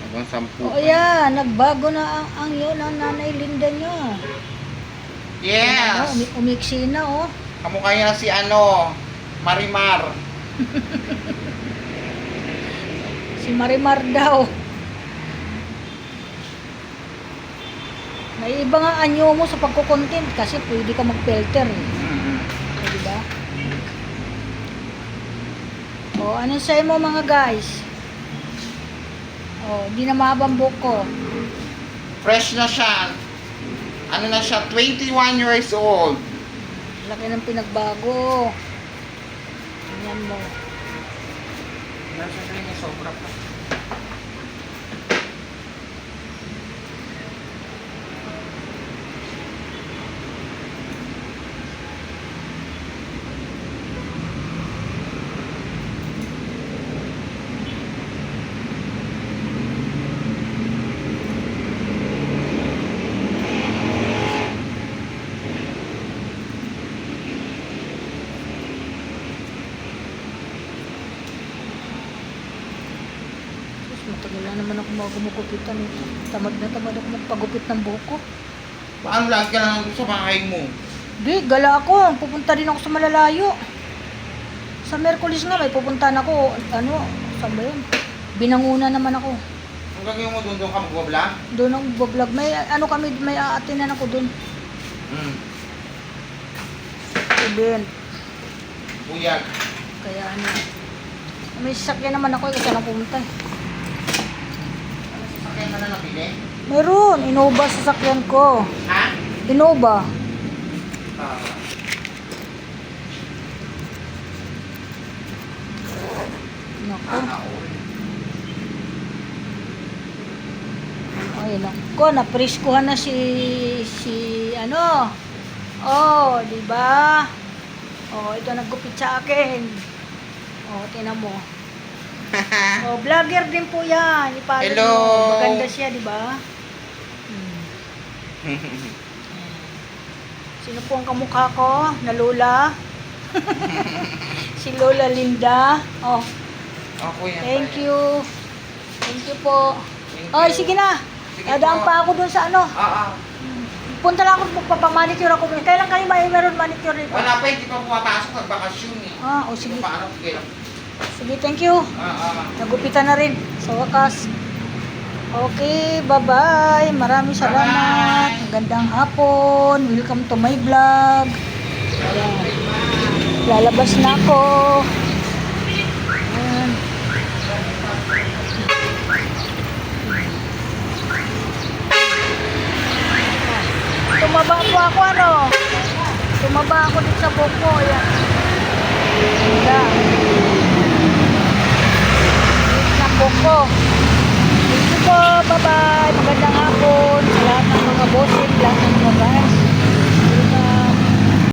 Hanggang 10. O yan, nagbago na ang yun, ang nanay Linda nyo. Yes! Umiksi na, oh. Kamukha niya si Marimar. Si Marimar daw. May iba nga anyo mo sa pagko-content kasi pwede ka mag-filter. Diba? O, anong say mo mga guys? O, di na mahabang buhok ko. Fresh na siya. Ano na siya? 21 years old. Laki ng pinagbago. Tingnan mo. Nasa niya sobra pa. Matagal na naman ako gumugupitan. Tamad na tamad ako magpagupit ng buhok ko. Paano lagi ka lang sa bahay mo? Di, gala ako. Pupunta din ako sa malalayo. Sa Merkulis nga, may pupuntahan ako. Ano, saan ba yun? Binanguna naman ako. Ang gagawin mo doon ka mag-vlog? Doon ang vlog. May, ano kami, may aatinan ako doon. Event. Buyag. Kaya ano. May sasakyan naman ako, kasi lang pumunta. Sasakyan ka na nabili? Meron, Innova sasakyan ko. Ha? Innova. Naku. Ay, naku, napreskuhan na si ano. Oh, di ba? Oh, ito naggupit sa akin. Oh, tingnan mo. Oh, vlogger din po 'yan. Ipalo Hello. mo. Maganda siya, di ba? Sino po ang kamukha ko? Na Lola? Si Lola Linda. Oh, Ako yan. thank you. Thank you po. Thank Oy, you. sige na. Sige Dadaan po. pa ako dun sa ano. Punta lang ako magpapamanicure ako. Kailan kayo meron manicure dito? Wala pa, hindi pa pumapasok. Nagbakasyon eh. O sige. Paano? Sige lang. Sige, thank you. Nagupitan na rin. Sa wakas. Okay, bye-bye. Maraming salamat. Magandang hapon. Welcome to my vlog. Ayan. Lalabas na ako. Ayan. Tumaba po ako, ano? Tumaba ako dito sa buhok ko. Ayan. Ganda.